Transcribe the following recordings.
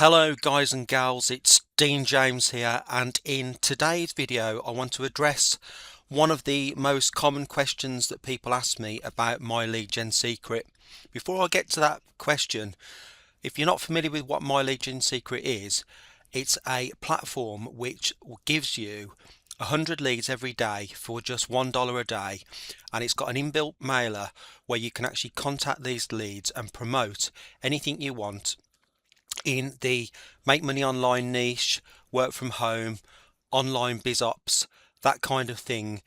Hello guys and gals, it's Dean James here, and in today's video I want to address one of the most common questions that people ask me about My Lead Gen Secret. Before I get to that question, if you're not familiar with what My Lead Gen Secret is, it's a platform which gives you 100 leads every day for just $1 a day, and it's got an inbuilt mailer where you can actually contact these leads and promote anything you want in the make money online niche, work from home, online biz ops, that kind of thing.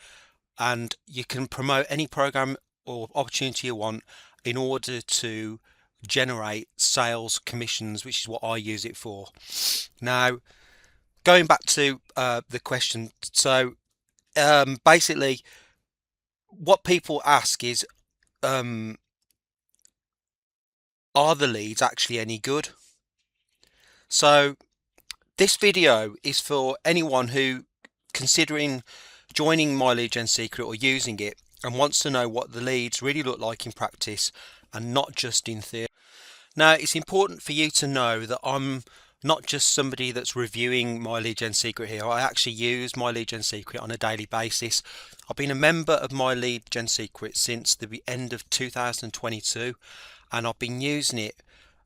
And you can promote any program or opportunity you want in order to generate sales commissions, which is what I use it for. Now, going back to the question, so basically what people ask is, are the leads actually any good? So this video is for anyone who considering joining My Lead Gen Secret or using it and wants to know what the leads really look like in practice and not just in theory. Now, it's important for you to know that I'm not just somebody that's reviewing My Lead Gen Secret here. I actually use My Lead Gen Secret on a daily basis. I've been a member of My Lead Gen Secret since the end of 2022, and I've been using it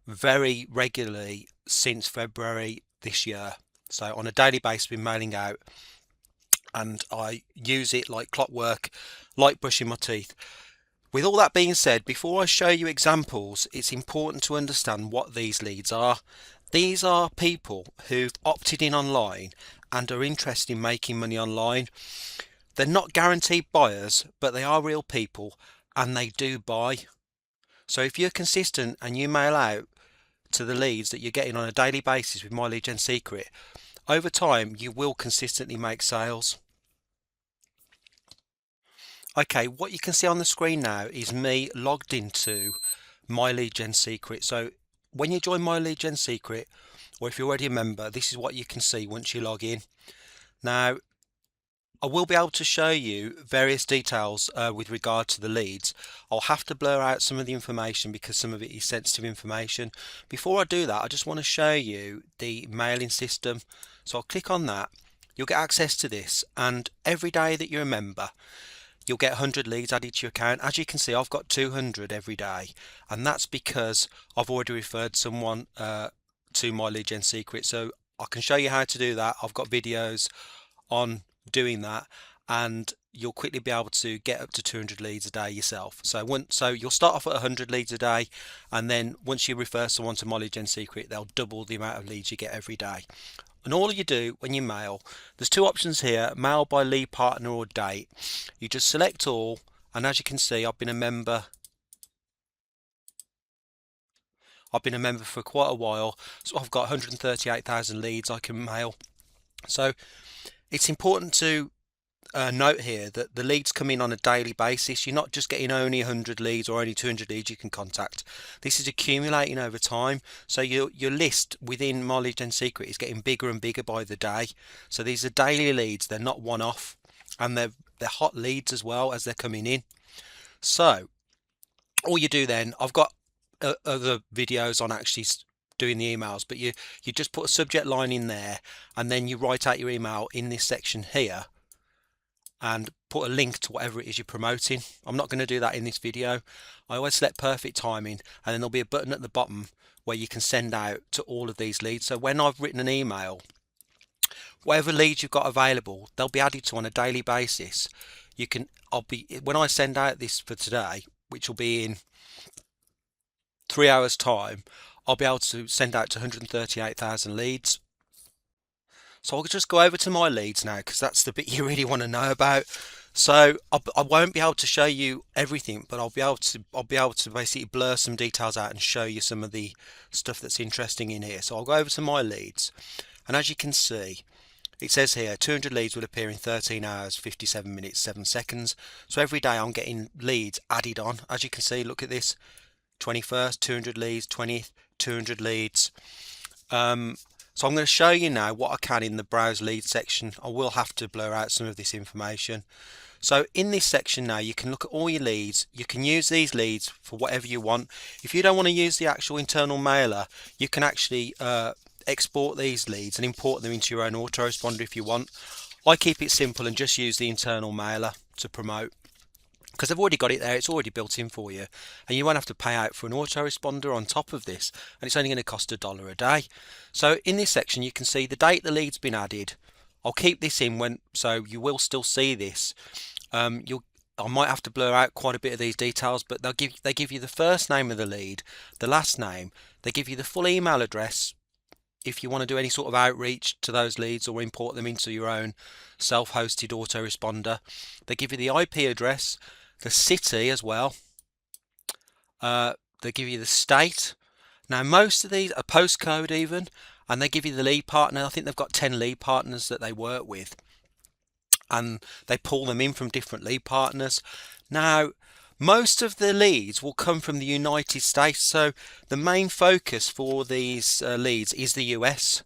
very regularly since February this year. So on a daily basis, I've been mailing out, and I use it like clockwork, like brushing my teeth. With all that being said, before I show you examples, it's important to understand what these leads are. These are people who've opted in online and are interested in making money online. They're not guaranteed buyers, but they are real people and they do buy. So if you're consistent and you mail out to the leads that you're getting on a daily basis with My Lead Gen Secret, over time you will consistently make sales. Okay, what you can see on the screen now is me logged into My Lead Gen Secret. So when you join My Lead Gen Secret, or if you're already a member, this is what you can see once you log in. Now, I will be able to show you various details with regard to the leads. I'll have to blur out some of the information because some of it is sensitive information. Before I do that, I just want to show you the mailing system. So I'll click on that. You'll get access to this, and every day that you're a member, you'll get 100 leads added to your account. As you can see, I've got 200 every day, and that's because I've already referred someone to My Lead Gen Secret. So I can show you how to do that. I've got videos on doing that, and you'll quickly be able to get up to 200 leads a day yourself. So you'll start off at 100 leads a day, and then once you refer someone to My Lead Gen Secret, they'll double the amount of leads you get every day. And all you do when you mail, there's two options here: mail by lead partner or date. You just select all, and as you can see, I've been a member for quite a while, so I've got 138,000 leads I can mail. So it's important to note here that the leads come in on a daily basis. You're not just getting only 100 leads or only 200 leads you can contact. This is accumulating over time. So your list within My Lead Gen Secret is getting bigger and bigger by the day. So these are daily leads. They're not one-off, and they're hot leads as well as they're coming in. So all you do then, I've got other videos on actually doing the emails, but you just put a subject line in there, and then you write out your email in this section here and put a link to whatever it is you're promoting. I'm not going to do that in this video. I always select perfect timing, and then there'll be a button at the bottom where you can send out to all of these leads. So when I've written an email, whatever leads you've got available, they'll be added to on a daily basis. When I send out this for today, which will be in 3 hours time, I'll be able to send out to 138,000 leads. So I'll just go over to my leads now, because that's the bit you really want to know about. So I won't be able to show you everything, but I'll be able to basically blur some details out and show you some of the stuff that's interesting in here. So I'll go over to my leads, and as you can see, it says here 200 leads will appear in 13 hours 57 minutes 7 seconds. So every day I'm getting leads added on. As you can see, look at this: 21st 200 leads, 20th 200 leads. So I'm going to show you now what I can in the browse leads section. I will have to blur out some of this information. So in this section now, you can look at all your leads. You can use these leads for whatever you want. If you don't want to use the actual internal mailer, you can actually export these leads and import them into your own autoresponder if you want. I keep it simple and just use the internal mailer to promote, because I've already got it there, it's already built in for you, and you won't have to pay out for an autoresponder on top of this, and it's only going to cost $1 a day. So in this section you can see the date the lead's been added. I'll keep this in so you will still see this. I might have to blur out quite a bit of these details, but they give you the first name of the lead, the last name, they give you the full email address if you want to do any sort of outreach to those leads or import them into your own self-hosted autoresponder. They give you the IP address, the city as well. They give you the state. Now most of these are postcode even, and they give you the lead partner. I think they've got 10 lead partners that they work with, and they pull them in from different lead partners. Now most of the leads will come from the United States, so the main focus for these leads is the US.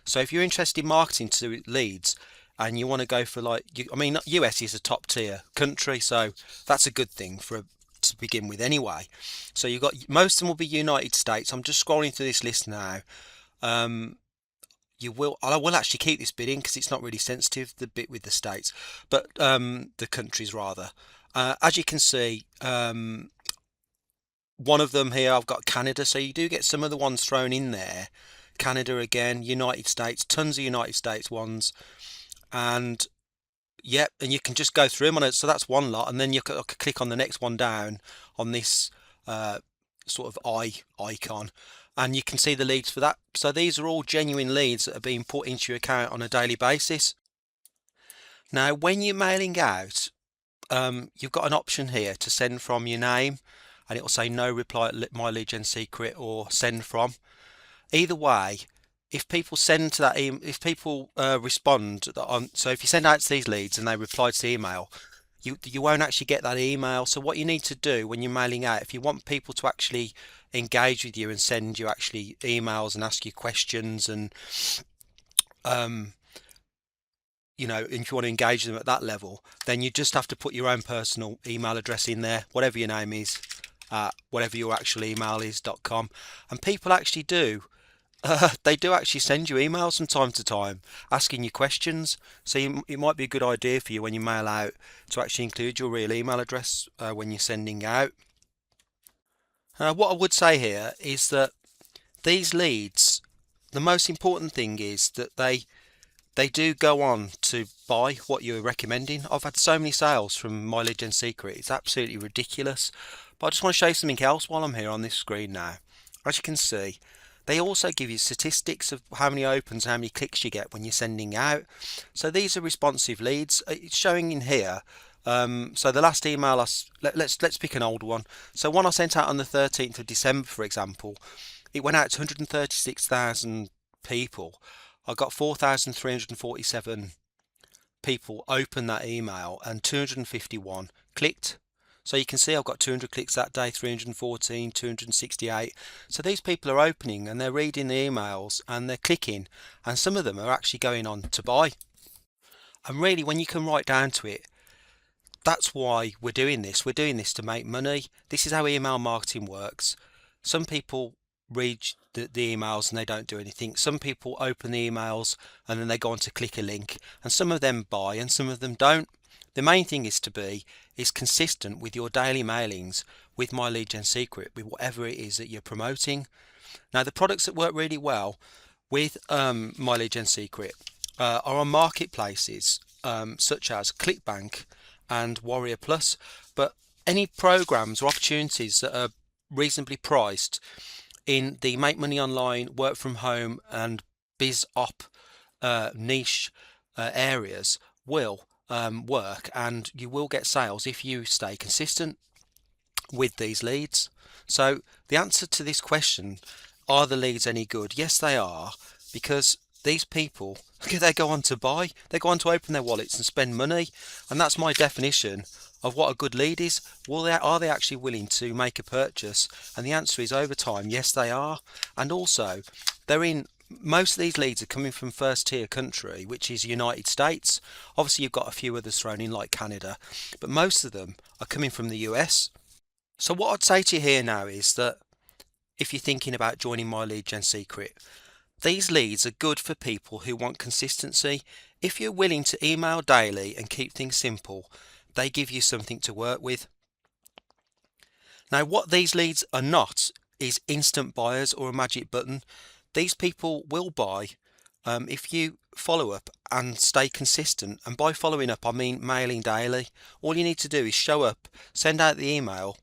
So if you're interested in marketing to leads and you want to go for US is a top tier country, so that's a good thing to begin with anyway. So you've got, most of them will be United States. I'm just scrolling through this list now. I will actually keep this bit in because it's not really sensitive, the bit with the states, but the countries rather. As you can see, one of them here, I've got Canada, so you do get some of the ones thrown in there. Canada again, United States, tons of United States ones, and yep, and you can just go through them on it. So that's one lot, and then you could click on the next one down on this sort of icon, and you can see the leads for that. So these are all genuine leads that are being put into your account on a daily basis. Now when you're mailing out, you've got an option here to send from your name, and it will say no reply at my lead gen secret or send from. Either way, if people send to that if people respond so if you send out to these leads and they reply to the email, you won't actually get that email. So what you need to do when you're mailing out, if you want people to actually engage with you and send you actually emails and ask you questions, and if you want to engage them at that level, then you just have to put your own personal email address in there, whatever your name is, whatever your actual email is .com, and people actually do. They do actually send you emails from time to time asking you questions. So it might be a good idea for you when you mail out to actually include your real email address when you're sending out. What I would say here is that these leads, the most important thing is that they do go on to buy what you're recommending. I've had so many sales from My Lead Gen Secret, it's absolutely ridiculous. But I just want to show you something else while I'm here on this screen now. As you can see, they also give you statistics of how many opens, how many clicks you get when you're sending out. So these are responsive leads. It's showing in here. So the last email, let's pick an old one. So one I sent out on the 13th of December, for example, it went out to 136,000 people. I got 4,347 people open that email and 251 clicked. So you can see I've got 200 clicks that day, 314, 268. So these people are opening and they're reading the emails and they're clicking, and some of them are actually going on to buy. And really, when you come right down to it, that's why we're doing this. We're doing this to make money. This is how email marketing works. Some people read the emails and they don't do anything. Some people open the emails and then they go on to click a link, and some of them buy and some of them don't. The main thing is to be consistent with your daily mailings with My Lead Gen Secret, with whatever it is that you're promoting. Now the products that work really well with My Lead Gen Secret are on marketplaces such as ClickBank and Warrior Plus, but any programs or opportunities that are reasonably priced in the make money online, work from home and biz op niche areas will work, and you will get sales if you stay consistent with these leads. So the answer to this question, are the leads any good? Yes, they are, because these people, they go on to buy, they go on to open their wallets and spend money, and that's my definition of what a good lead is. Are they actually willing to make a purchase? And the answer is, over time, yes they are. And also, most of these leads are coming from first tier country, which is United States. Obviously you've got a few others thrown in like Canada, but most of them are coming from the US. So what I'd say to you here now is that if you're thinking about joining My Lead Gen Secret, These leads are good for people who want consistency. If you're willing to email daily and keep things simple, they give you something to work with. Now, what these leads are not is instant buyers or a magic button. These people will buy if you follow up and stay consistent. And by following up, I mean mailing daily. All you need to do is show up, send out the email.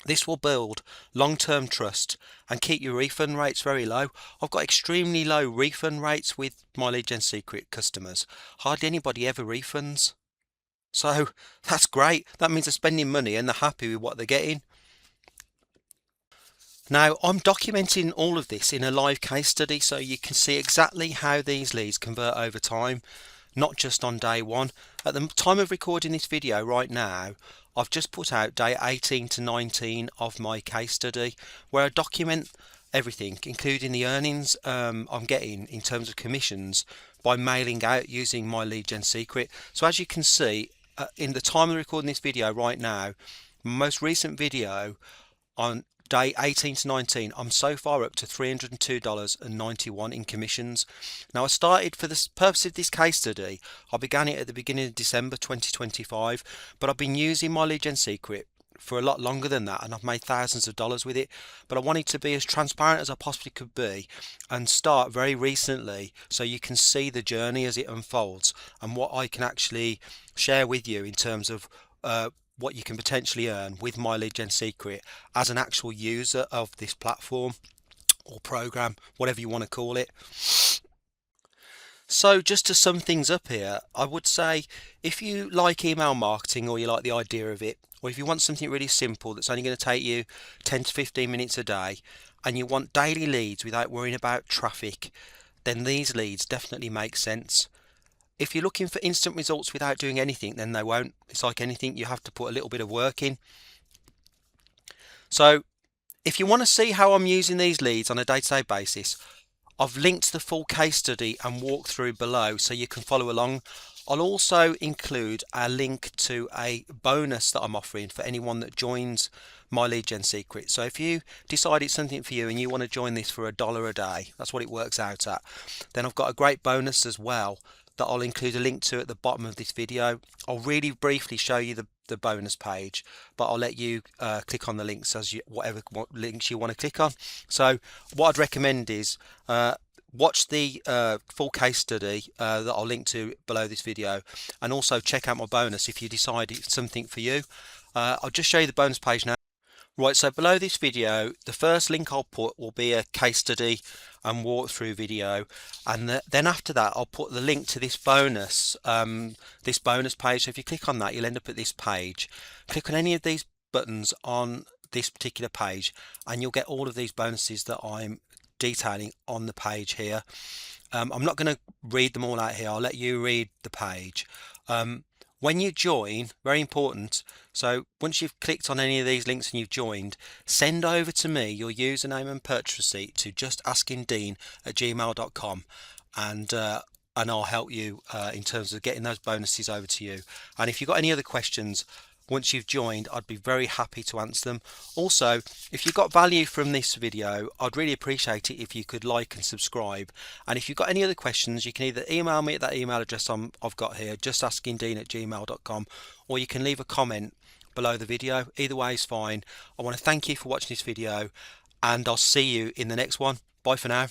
This will build long-term trust and keep your refund rates very low. I've got extremely low refund rates with my Lead Gen Secret customers. Hardly anybody ever refunds. So that's great. That means they're spending money and they're happy with what they're getting. Now I'm documenting all of this in a live case study so you can see exactly how these leads convert over time, not just on day one. At the time of recording this video right now, I've just put out day 18 to 19 of my case study where I document everything, including the earnings I'm getting in terms of commissions by mailing out using my Lead Gen Secret. So as you can see, in the time of recording this video right now, my most recent video on day 18 to 19, I'm so far up to $302.91 in commissions. Now I started, for the purpose of this case study, I began it at the beginning of December 2025, but I've been using my Lead Gen Secret for a lot longer than that and I've made thousands of dollars with it. But I wanted to be as transparent as I possibly could be and start very recently so you can see the journey as it unfolds and what I can actually share with you in terms of what you can potentially earn with my Lead Gen Secret as an actual user of this platform or program, whatever you want to call it. So just to sum things up here, I would say if you like email marketing or you like the idea of it, or if you want something really simple that's only going to take you 10 to 15 minutes a day and you want daily leads without worrying about traffic, then these leads definitely make sense. If you're looking for instant results without doing anything, then they won't. It's like anything, you have to put a little bit of work in. So if you want to see how I'm using these leads on a day-to-day basis, I've linked the full case study and walkthrough below so you can follow along. I'll also include a link to a bonus that I'm offering for anyone that joins my Lead Gen Secret. So if you decide it's something for you and you want to join this for $1 a day, that's what it works out at, then I've got a great bonus as well that I'll include a link to at the bottom of this video. I'll really briefly show you the bonus page, but I'll let you click on the links as whatever links you want to click on. So what I'd recommend is watch the full case study that I'll link to below this video, and also check out my bonus if you decide it's something for you. I'll just show you the bonus page now. Right, so below this video, the first link I'll put will be a case study and walkthrough video, and then after that I'll put the link to this bonus page. So if you click on that, you'll end up at this page. Click on any of these buttons on this particular page and you'll get all of these bonuses that I'm detailing on the page here. I'm not going to read them all out here. I'll let you read the page. When you join, very important, so once you've clicked on any of these links and you've joined, send over to me your username and purchase receipt to justaskingdean@gmail.com, and I'll help you in terms of getting those bonuses over to you. And if you've got any other questions once you've joined, I'd be very happy to answer them. Also, if you got value from this video, I'd really appreciate it if you could like and subscribe. And if you've got any other questions, you can either email me at that email address I've got here, justaskingdean@gmail.com, or you can leave a comment below the video. Either way is fine. I want to thank you for watching this video, and I'll see you in the next one. Bye for now.